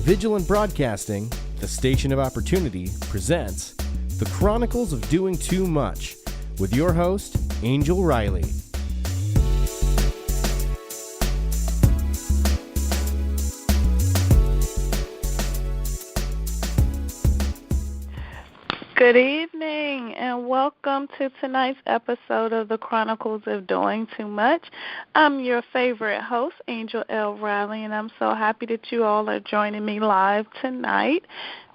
VIGILANT Broadcasting, the station of opportunity, presents The Chronicles of Doing Too Much with your host, Angel Riley. Good evening and welcome to tonight's episode of the Chronicles of Doing Too Much. I'm your favorite host, Angel L. Riley, and I'm so happy that you all are joining me live tonight.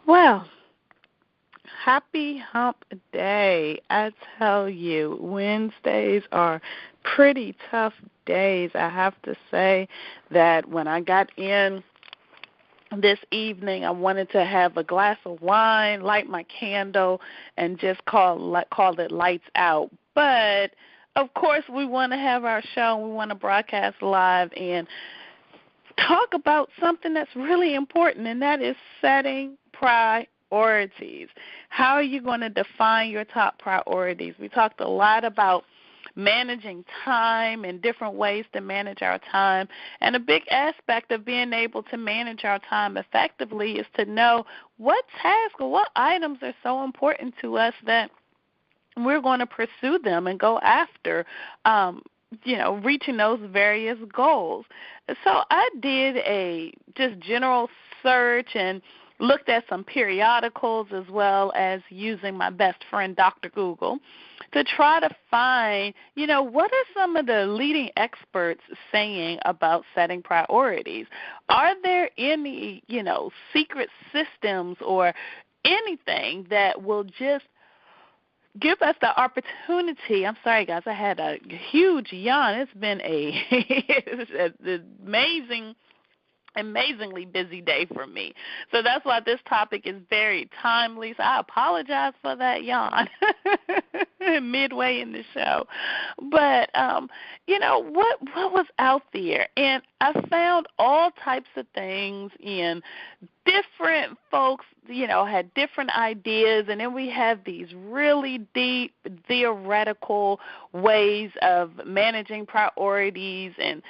Well, happy hump day. I tell you, Wednesdays are pretty tough days. I have to say that when I got in this evening, I wanted to have a glass of wine, light my candle, and just call it lights out. But, of course, we want to have our show. We want to broadcast live and talk about something that's really important, and that is setting priorities. How are you going to define your top priorities? We talked a lot about managing time and different ways to manage our time. And a big aspect of being able to manage our time effectively is to know what tasks or what items are so important to us that we're going to pursue them and go after, reaching those various goals. So I did a just general search and looked at some periodicals as well as using my best friend, Dr. Google, to try to find, what are some of the leading experts saying about setting priorities? Are there any, secret systems or anything that will just give us the opportunity? I'm sorry, guys, I had a huge yawn. It's been an amazingly busy day for me. So that's why this topic is very timely. So I apologize for that yawn midway in the show. But, what was out there? And I found all types of things in different folks, had different ideas, and then we have these really deep theoretical ways of managing priorities and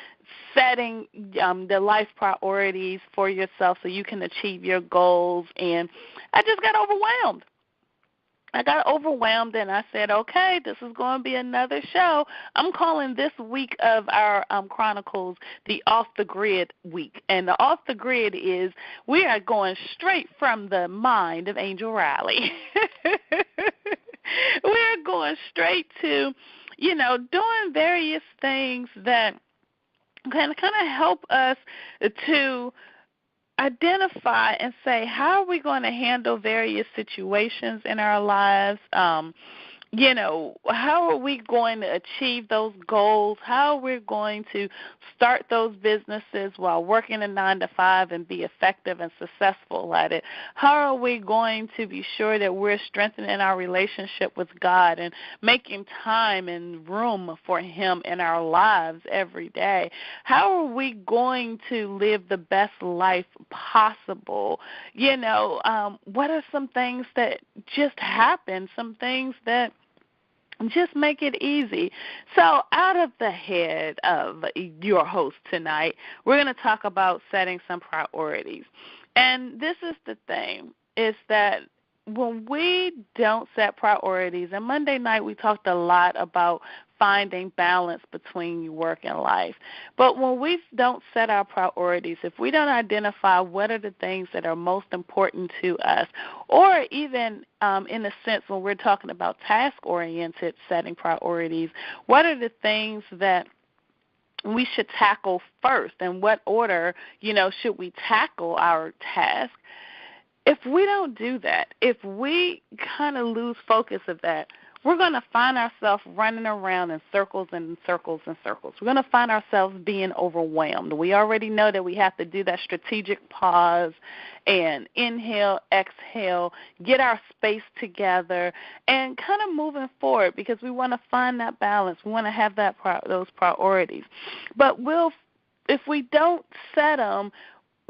setting the life priorities for yourself so you can achieve your goals. And I just got overwhelmed. And I said, okay, this is going to be another show. I'm calling this week of our Chronicles the Off the Grid week. And the Off the Grid is we are going straight from the mind of Angel Riley. We're going straight to, doing various things that can kind of help us to identify and say, how are we going to handle various situations in our lives? How are we going to achieve those goals? How are we going to start those businesses while working a 9-to-5 and be effective and successful at it? How are we going to be sure that we're strengthening our relationship with God and making time and room for Him in our lives every day? How are we going to live the best life possible? What are some things that just happen, some things that just make it easy? So out of the head of your host tonight, we're going to talk about setting some priorities. And this is the thing, is that when we don't set priorities, and Monday night we talked a lot about finding balance between work and life. But when we don't set our priorities, if we don't identify what are the things that are most important to us, or even in a sense when we're talking about task-oriented setting priorities, what are the things that we should tackle first, and what order, should we tackle our task? If we don't do that, if we kind of lose focus of that, we're going to find ourselves running around in circles and circles and circles. We're going to find ourselves being overwhelmed. We already know that we have to do that strategic pause and inhale, exhale, get our space together, and kind of moving forward because we want to find that balance. We want to have those priorities. But if we don't set them,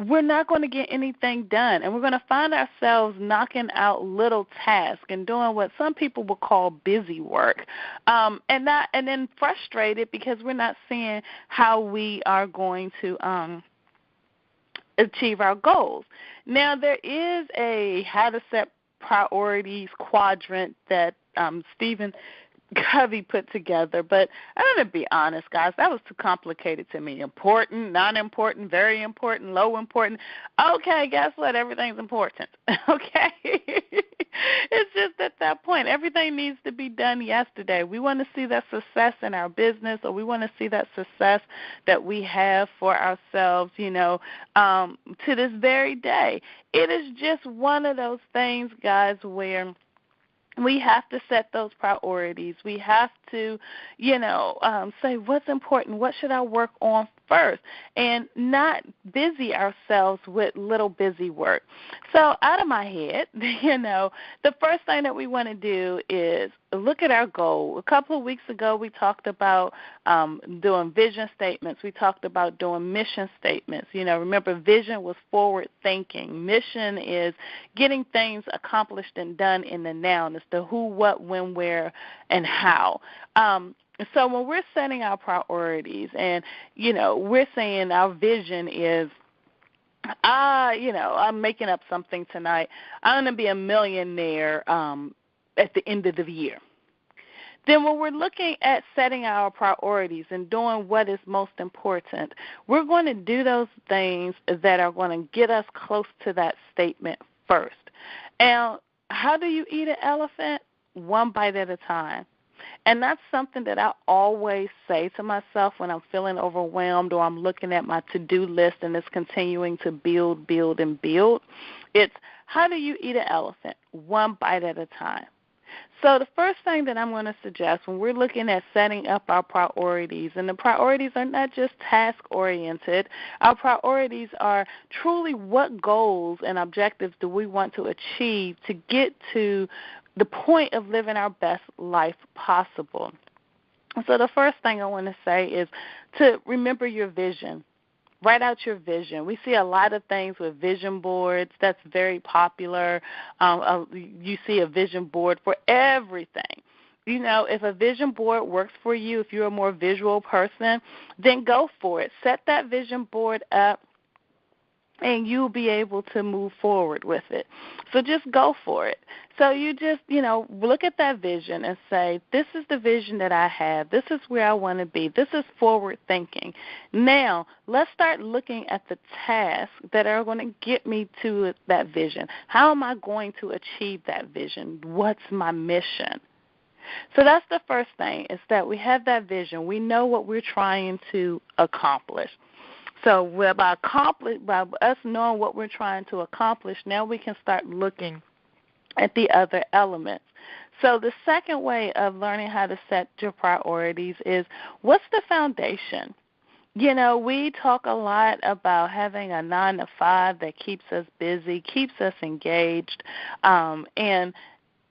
we're not going to get anything done, and we're going to find ourselves knocking out little tasks and doing what some people would call busy work, and then frustrated because we're not seeing how we are going to achieve our goals. Now, there is a how to set priorities quadrant that Stephen Covey put together, but I'm going to be honest, guys, that was too complicated to me. Important, non-important, very important, low important. Okay, guess what? Everything's important. Okay? It's just at that point, everything needs to be done yesterday. We want to see that success in our business, or we want to see that success that we have for ourselves, to this very day. It is just one of those things, guys, where we have to set those priorities. We have to, say what's important, what should I work on first, and not busy ourselves with little busy work. So out of my head, the first thing that we want to do is look at our goal. A couple of weeks ago, we talked about doing vision statements. We talked about doing mission statements. Remember, vision was forward thinking. Mission is getting things accomplished and done in the now. It's the who, what, when, where, and how. So when we're setting our priorities and, we're saying our vision is, I'm making up something tonight. I'm going to be a millionaire at the end of the year. Then when we're looking at setting our priorities and doing what is most important, we're going to do those things that are going to get us close to that statement first. And how do you eat an elephant? One bite at a time. And that's something that I always say to myself when I'm feeling overwhelmed or I'm looking at my to-do list and it's continuing to build, and build. It's how do you eat an elephant? One bite at a time. So the first thing that I'm going to suggest when we're looking at setting up our priorities, and the priorities are not just task-oriented, our priorities are truly what goals and objectives do we want to achieve to get to the point of living our best life possible. So the first thing I want to say is to remember your vision. Write out your vision. We see a lot of things with vision boards. That's very popular. You see a vision board for everything. If a vision board works for you, if you're a more visual person, then go for it. Set that vision board up, and you'll be able to move forward with it. So just go for it. So you just, look at that vision and say, this is the vision that I have. This is where I want to be. This is forward thinking. Now, let's start looking at the tasks that are going to get me to that vision. How am I going to achieve that vision? What's my mission? So that's the first thing, is that we have that vision. We know what we're trying to accomplish. So by us knowing what we're trying to accomplish, now we can start looking at the other elements. So the second way of learning how to set your priorities is, what's the foundation? We talk a lot about having a 9-to-5 that keeps us busy, keeps us engaged, and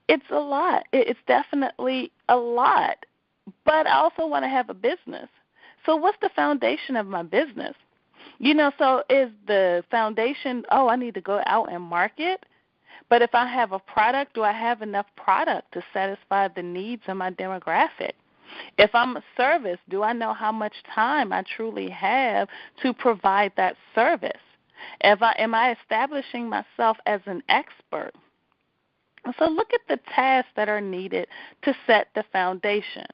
it's a lot. It's definitely a lot. But I also want to have a business. So what's the foundation of my business? So is the foundation, I need to go out and market? But if I have a product, do I have enough product to satisfy the needs of my demographic? If I'm a service, do I know how much time I truly have to provide that service? Am I establishing myself as an expert? So look at the tasks that are needed to set the foundation.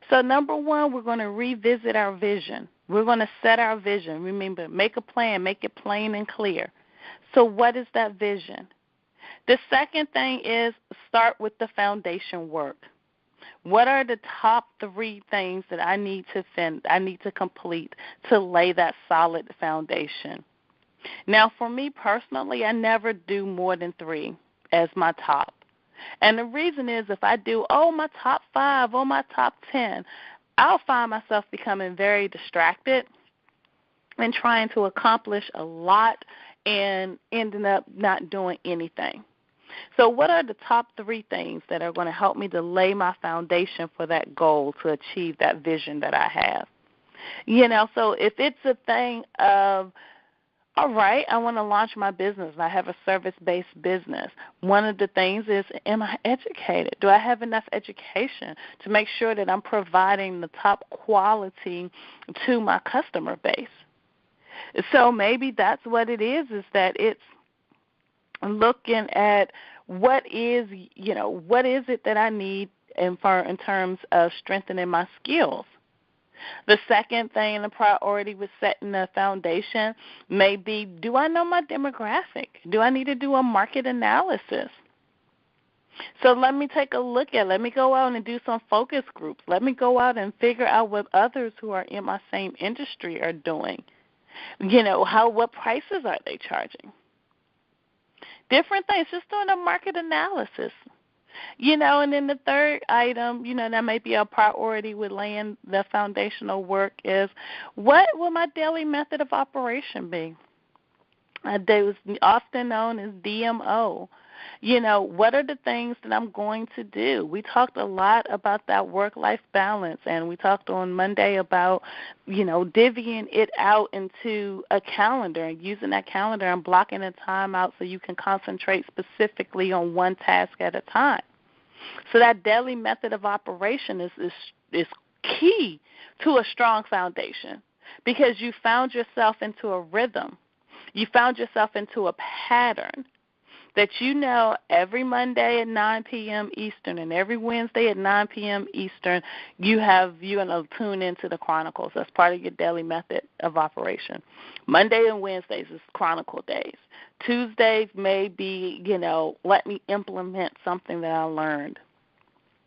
So number one, we're going to revisit our vision. We're going to set our vision. Remember, make a plan, make it plain and clear. So what is that vision? The second thing is start with the foundation work. What are the top 3 things that I need to complete to lay that solid foundation? Now, for me personally, I never do more than 3 as my top. And the reason is, if I do, my top 5, my top 10, I'll find myself becoming very distracted and trying to accomplish a lot and ending up not doing anything. So what are the top 3 things that are going to help me to lay my foundation for that goal to achieve that vision that I have? So if it's a thing of, all right, I want to launch my business. I have a service-based business. One of the things is, am I educated? Do I have enough education to make sure that I'm providing the top quality to my customer base? So maybe that's what it is that it's looking at what is it that I need in terms of strengthening my skills. The second thing in the priority with setting the foundation may be, do I know my demographic? Do I need to do a market analysis? So let me take a look let me go out and do some focus groups. Let me go out and figure out what others who are in my same industry are doing. What prices are they charging? Different things, just doing a market analysis. And then the third item, that may be a priority with laying the foundational work is, what will my daily method of operation be? It was often known as DMO. What are the things that I'm going to do? We talked a lot about that work-life balance, and we talked on Monday about, divvying it out into a calendar and using that calendar and blocking the time out so you can concentrate specifically on one task at a time. So that daily method of operation is key to a strong foundation, because you found yourself into a rhythm. You found yourself into a pattern that every Monday at 9 p.m. Eastern and every Wednesday at 9 p.m. Eastern, you're going to tune into the Chronicles. That's part of your daily method of operation. Monday and Wednesdays is Chronicle days. Tuesdays may be, let me implement something that I learned.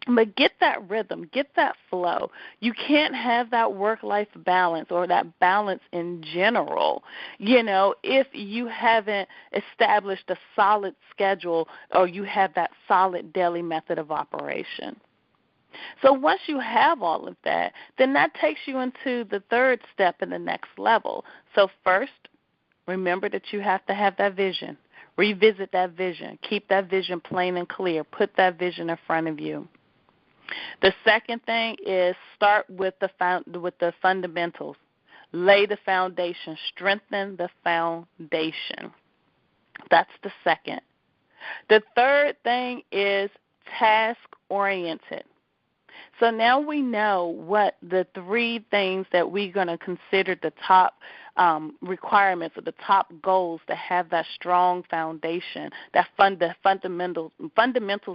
But get that rhythm, get that flow. You can't have that work-life balance or that balance in general, if you haven't established a solid schedule or you have that solid daily method of operation. So once you have all of that, then that takes you into the third step in the next level. So first, remember that you have to have that vision. Revisit that vision. Keep that vision plain and clear. Put that vision in front of you. The second thing is start with the fundamentals. Lay the foundation. Strengthen the foundation. That's the second. The third thing is task-oriented. So now we know what the three things that we're going to consider the top requirements or the top goals to have that strong foundation, that fundamentals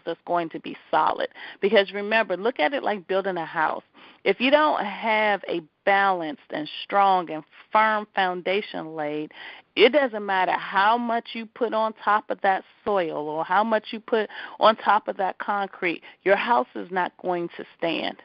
that's going to be solid. Because remember, look at it like building a house. If you don't have a balanced and strong and firm foundation laid, it doesn't matter how much you put on top of that soil or how much you put on top of that concrete, your house is not going to stand.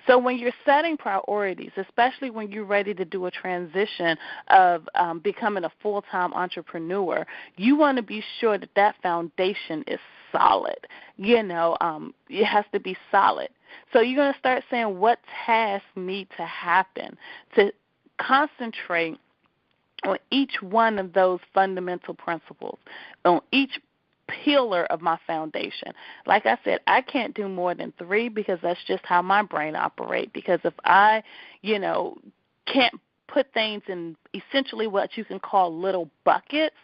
So when you're setting priorities, especially when you're ready to do a transition of becoming a full-time entrepreneur, you want to be sure that that foundation is solid. It has to be solid. So you're going to start saying what tasks need to happen to concentrate on each one of those fundamental principles, on each pillar of my foundation. Like I said, I can't do more than 3 because that's just how my brain operates. Because if I, can't put things in essentially what you can call little buckets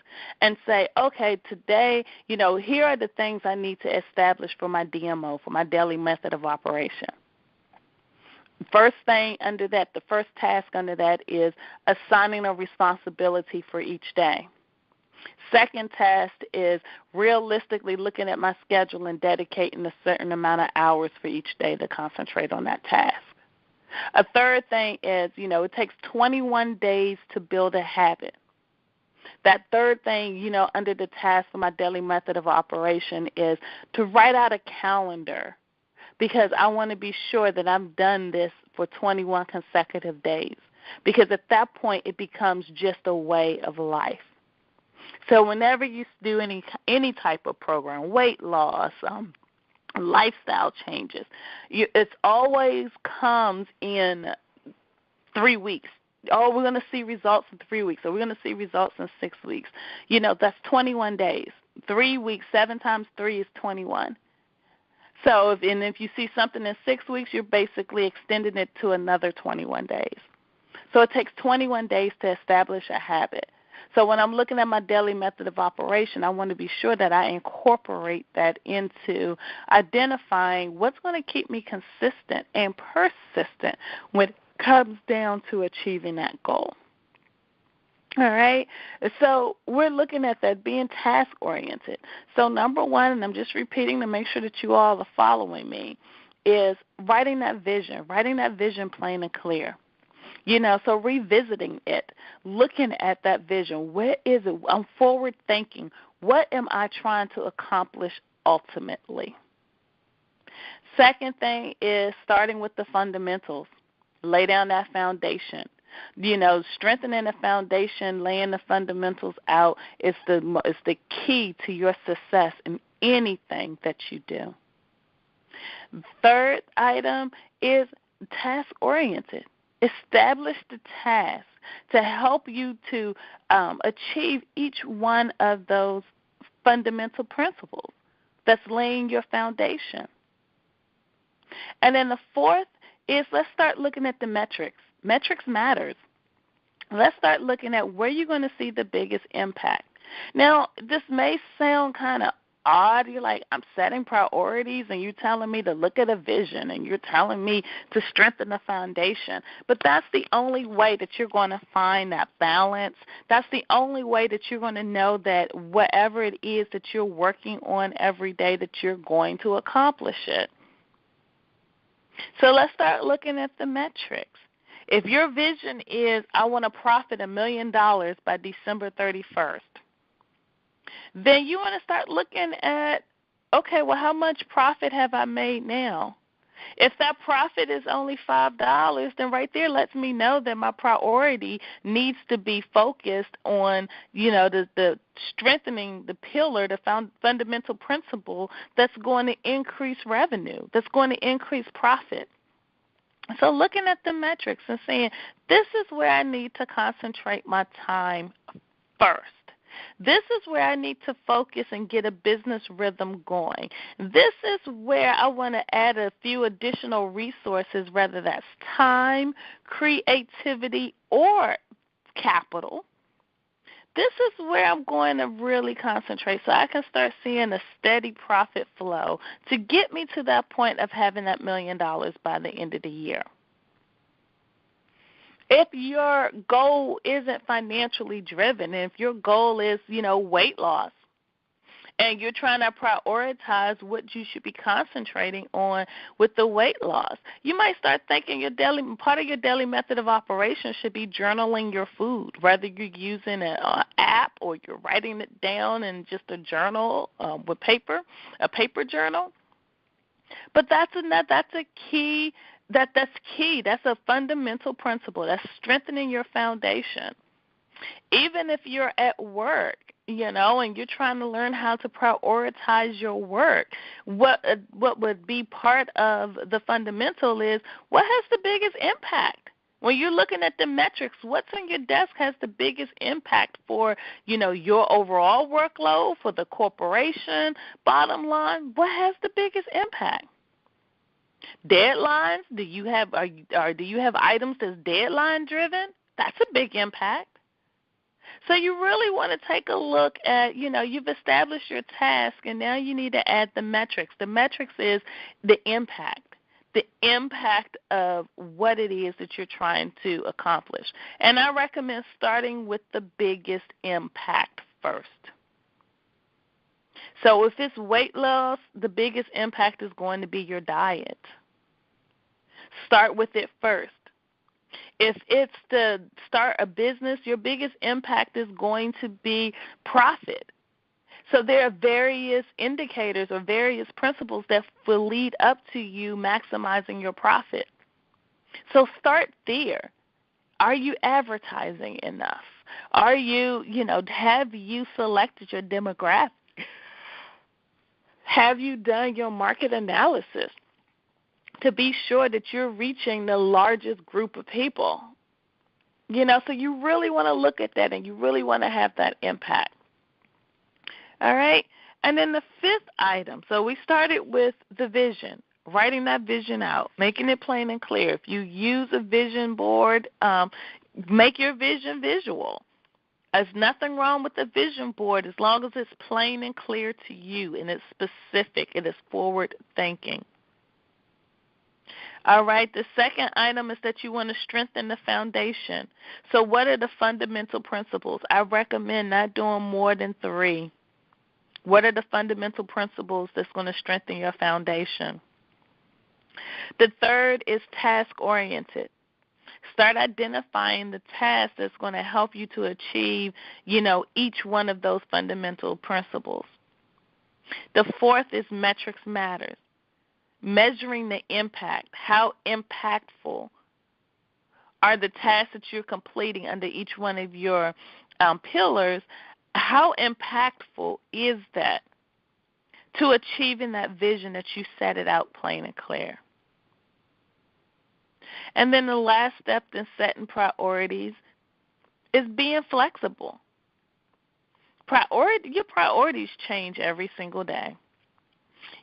and say, okay, today, here are the things I need to establish for my DMO, for my daily method of operation. First thing under that, the first task under that is assigning a responsibility for each day. Second task is realistically looking at my schedule and dedicating a certain amount of hours for each day to concentrate on that task. A third thing is, it takes 21 days to build a habit. That third thing, under the task for my daily method of operation is to write out a calendar, because I want to be sure that I've done this for 21 consecutive days, because at that point it becomes just a way of life. So whenever you do any type of program, weight loss, lifestyle changes, it always comes in 3 weeks. Oh, we're going to see results in 3 weeks, or we're going to see results in 6 weeks. That's 21 days. 3 weeks, 7 times 3 is 21. So if you see something in 6 weeks, you're basically extending it to another 21 days. So it takes 21 days to establish a habit. So when I'm looking at my daily method of operation, I want to be sure that I incorporate that into identifying what's going to keep me consistent and persistent when it comes down to achieving that goal. All right. So we're looking at that being task-oriented. So number one, and I'm just repeating to make sure that you all are following me, is writing that vision plain and clear. So revisiting it, looking at that vision. Where is it? I'm forward thinking. What am I trying to accomplish ultimately? Second thing is starting with the fundamentals. Lay down that foundation. Strengthening the foundation, laying the fundamentals out is the key to your success in anything that you do. Third item is task-oriented. Establish the task to help you to achieve each one of those fundamental principles that's laying your foundation. And then the fourth is let's start looking at the metrics. Metrics matters. Let's start looking at where you're going to see the biggest impact. Now, this may sound kind of odd. You're like, I'm setting priorities, and you're telling me to look at a vision, and you're telling me to strengthen the foundation. But that's the only way that you're going to find that balance. That's the only way that you're going to know that whatever it is that you're working on every day, that you're going to accomplish it. So let's start looking at the metrics. If your vision is, I want to profit $1 million by December 31st, then you want to start looking at, okay, well, how much profit have I made now? If that profit is only $5, then right there lets me know that my priority needs to be focused on, the strengthening the pillar, the fundamental principle that's going to increase revenue, that's going to increase profit. So looking at the metrics and saying, this is where I need to concentrate my time first. This is where I need to focus and get a business rhythm going. This is where I want to add a few additional resources, whether that's time, creativity, or capital. This is where I'm going to really concentrate so I can start seeing a steady profit flow to get me to that point of having that $1 million by the end of the year. If your goal isn't financially driven, and if your goal is, weight loss, and you're trying to prioritize what you should be concentrating on with the weight loss, you might start thinking part of your daily method of operation should be journaling your food, whether you're using an app or you're writing it down in just a journal with paper, a paper journal. But that's a key. That's key. That's a fundamental principle. That's strengthening your foundation. Even if you're at work, and you're trying to learn how to prioritize your work, what would be part of the fundamental is what has the biggest impact? When you're looking at the metrics, what's on your desk has the biggest impact for, your overall workload, for the corporation, bottom line, what has the biggest impact? Deadlines, do you have items that's deadline driven? That's a big impact. So you really want to take a look at, you've established your task, and now you need to add the metrics. The metrics is the impact of what it is that you're trying to accomplish. And I recommend starting with the biggest impact first. So if it's weight loss, the biggest impact is going to be your diet. Start with it first. If it's to start a business, your biggest impact is going to be profit. So there are various indicators or various principles that will lead up to you maximizing your profit. So start there. Are you advertising enough? Are you, have you selected your demographic? Have you done your market analysis to be sure that you're reaching the largest group of people? So you really want to look at that, and you really want to have that impact. All right? And then the fifth item, so we started with the vision, writing that vision out, making it plain and clear. If you use a vision board, make your vision visual. There's nothing wrong with the vision board as long as it's plain and clear to you and it's specific, it is forward thinking. All right, the second item is that you want to strengthen the foundation. So what are the fundamental principles? I recommend not doing more than 3. What are the fundamental principles that's going to strengthen your foundation? The third is task-oriented. Start identifying the task that's going to help you to achieve, each one of those fundamental principles. The fourth is metrics matters. Measuring the impact. How impactful are the tasks that you're completing under each one of your pillars? How impactful is that to achieving that vision that you set it out plain and clear? And then the last step in setting priorities is being flexible. Your priorities change every single day.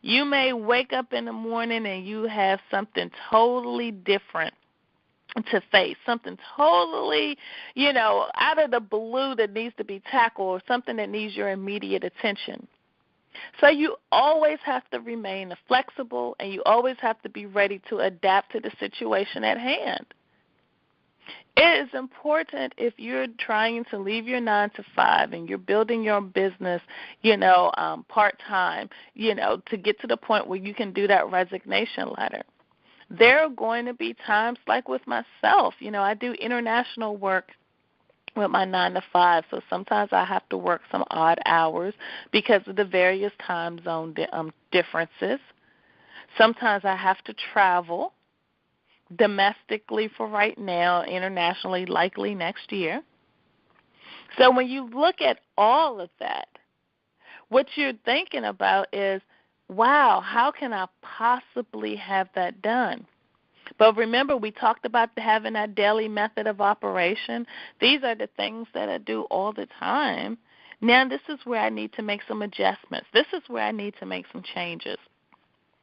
You may wake up in the morning and you have something totally different to face, something totally, out of the blue that needs to be tackled, or something that needs your immediate attention. So you always have to remain flexible, and you always have to be ready to adapt to the situation at hand. It is important, if you're trying to leave your 9 to 5 and you're building your business, part-time, to get to the point where you can do that resignation letter. There are going to be times, like with myself, I do international work with my 9 to 5, so sometimes I have to work some odd hours because of the various time zone differences. Sometimes I have to travel domestically for right now, internationally likely next year. So when you look at all of that, what you're thinking about is, wow, how can I possibly have that done? But remember, we talked about having that daily method of operation. These are the things that I do all the time. Now this is where I need to make some adjustments. This is where I need to make some changes.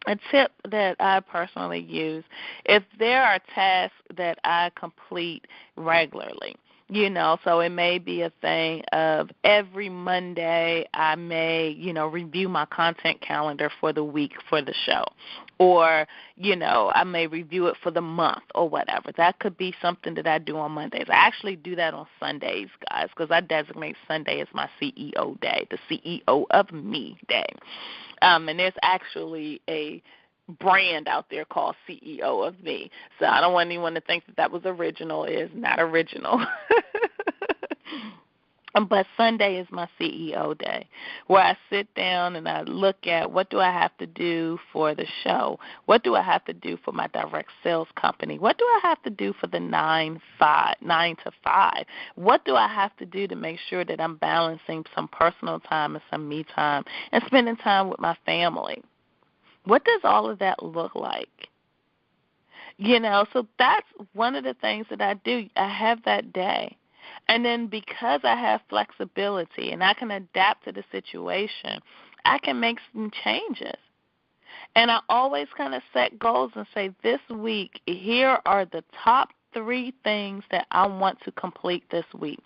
A tip that I personally use, if there are tasks that I complete regularly, so it may be a thing of every Monday I may, review my content calendar for the week for the show. Or, I may review it for the month or whatever. That could be something that I do on Mondays. I actually do that on Sundays, guys, because I designate Sunday as my CEO day, the CEO of me day. And there's actually a brand out there called CEO of me. So I don't want anyone to think that was original. It is not original. But Sunday is my CEO day, where I sit down and I look at, what do I have to do for the show? What do I have to do for my direct sales company? What do I have to do for the 9 to 5? What do I have to do to make sure that I'm balancing some personal time and some me time and spending time with my family? What does all of that look like? So that's one of the things that I do. I have that day. And then because I have flexibility and I can adapt to the situation, I can make some changes. And I always kind of set goals and say, this week, here are the top 3 things that I want to complete this week.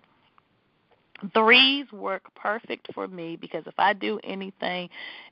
3s work perfect for me, because if I do anything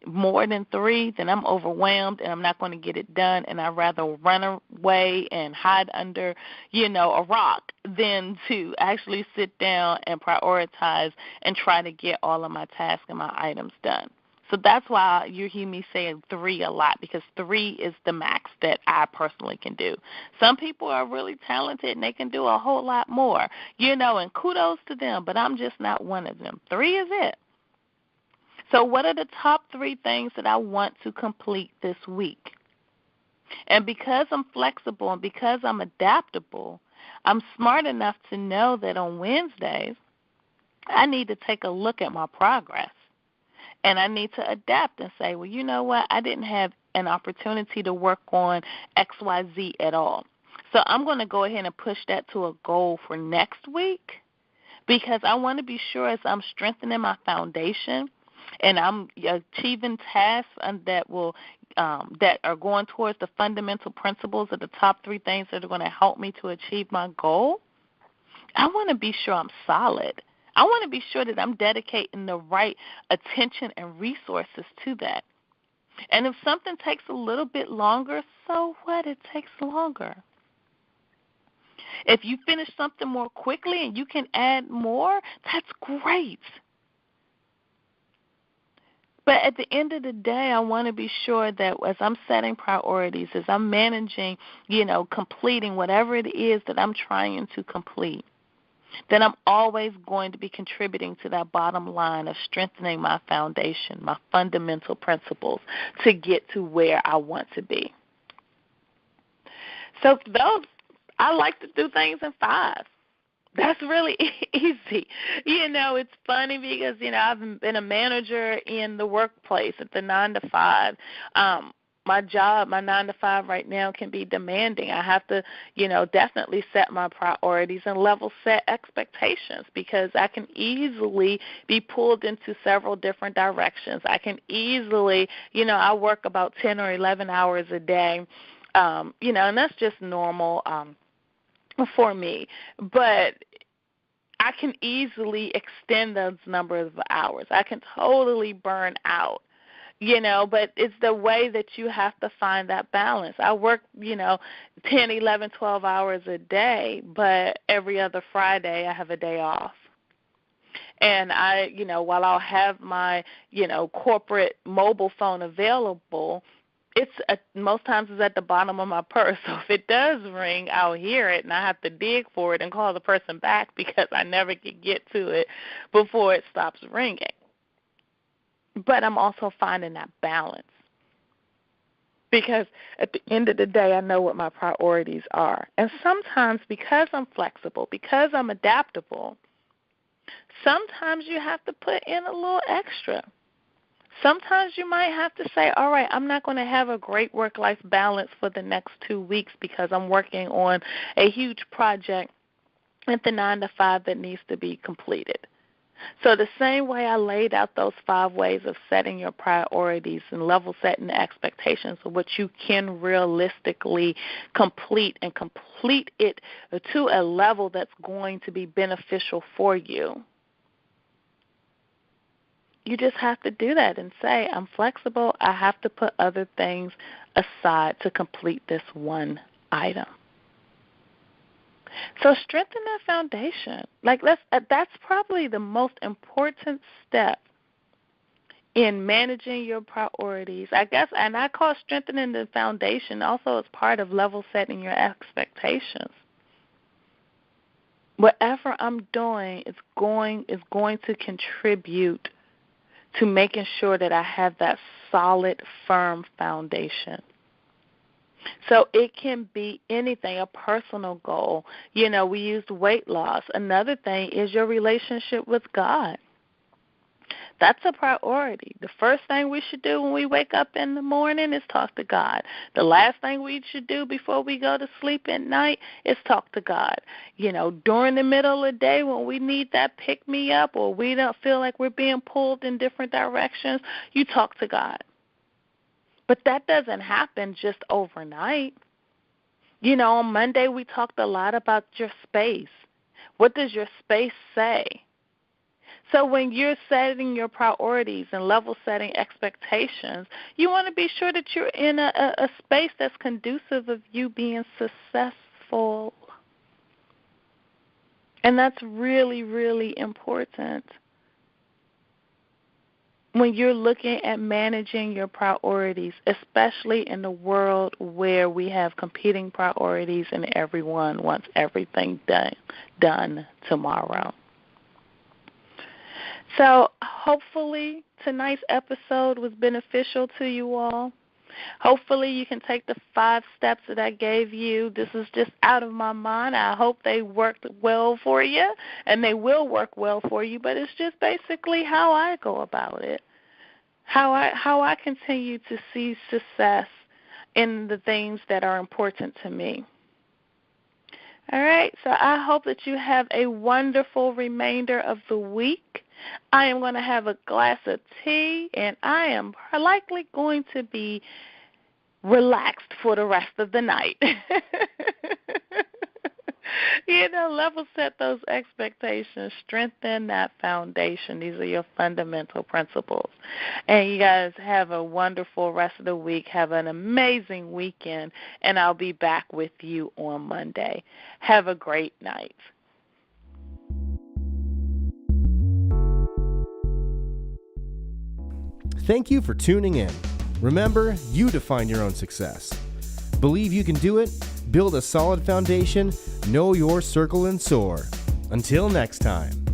more than 3, then I'm overwhelmed and I'm not going to get it done, and I'd rather run away and hide under, a rock than to actually sit down and prioritize and try to get all of my tasks and my items done. So that's why you hear me saying 3 a lot, because 3 is the max that I personally can do. Some people are really talented and they can do a whole lot more, and kudos to them, but I'm just not one of them. 3 is it. So what are the top 3 things that I want to complete this week? And because I'm flexible and because I'm adaptable, I'm smart enough to know that on Wednesdays, I need to take a look at my progress. And I need to adapt and say, well, you know what? I didn't have an opportunity to work on XYZ at all. So I'm going to go ahead and push that to a goal for next week, because I want to be sure, as I'm strengthening my foundation and I'm achieving tasks that are going towards the fundamental principles of the top 3 things that are going to help me to achieve my goal, I want to be sure I'm solid. I want to be sure that I'm dedicating the right attention and resources to that. And if something takes a little bit longer, so what? It takes longer. If you finish something more quickly and you can add more, that's great. But at the end of the day, I want to be sure that as I'm setting priorities, as I'm managing, completing whatever it is that I'm trying to complete, then I'm always going to be contributing to that bottom line of strengthening my foundation, my fundamental principles to get to where I want to be. So I like to do things in 5. That's really easy. It's funny because, I've been a manager in the workplace at the 9 to 5. My job, my 9 to 5 right now can be demanding. I have to, definitely set my priorities and level set expectations because I can easily be pulled into several different directions. I can easily, I work about 10 or 11 hours a day, and that's just normal for me. But I can easily extend those numbers of hours. I can totally burn out, but it's the way that you have to find that balance. I work, 10, 11, 12 hours a day, but every other Friday I have a day off. And I, while I'll have my, corporate mobile phone available, most times it's at the bottom of my purse. So if it does ring, I'll hear it, and I have to dig for it and call the person back because I never can get to it before it stops ringing. But I'm also finding that balance because at the end of the day, I know what my priorities are. And sometimes because I'm flexible, because I'm adaptable, sometimes you have to put in a little extra. Sometimes you might have to say, all right, I'm not going to have a great work-life balance for the next 2 weeks because I'm working on a huge project at the 9 to 5 that needs to be completed. So the same way I laid out those 5 ways of setting your priorities and level setting the expectations of what you can realistically complete and complete it to a level that's going to be beneficial for you. You just have to do that and say, I'm flexible. I have to put other things aside to complete this one item. So strengthen that foundation. That's probably the most important step in managing your priorities. I guess, and I call strengthening the foundation also as part of level setting your expectations. Whatever I'm doing is going to contribute to making sure that I have that solid, firm foundation. So it can be anything, a personal goal. We used weight loss. Another thing is your relationship with God. That's a priority. The first thing we should do when we wake up in the morning is talk to God. The last thing we should do before we go to sleep at night is talk to God. During the middle of the day when we need that pick-me-up or we don't feel like we're being pulled in different directions, you talk to God. But that doesn't happen just overnight. On Monday we talked a lot about your space. What does your space say? So when you're setting your priorities and level setting expectations, you want to be sure that you're in a space that's conducive of you being successful. And that's really, really important when you're looking at managing your priorities, especially in the world where we have competing priorities and everyone wants everything done tomorrow. So hopefully tonight's episode was beneficial to you all. Hopefully you can take the 5 steps that I gave you. This is just out of my mind. I hope they worked well for you, and they will work well for you, but it's just basically how I go about it, how I continue to see success in the things that are important to me. All right, so I hope that you have a wonderful remainder of the week. I am going to have a glass of tea, and I am likely going to be relaxed for the rest of the night. Level set those expectations, strengthen that foundation. These are your fundamental principles. And you guys have a wonderful rest of the week. Have an amazing weekend, and I'll be back with you on Monday. Have a great night. Thank you for tuning in. Remember, you define your own success. Believe you can do it, build a solid foundation, know your circle, and soar. Until next time.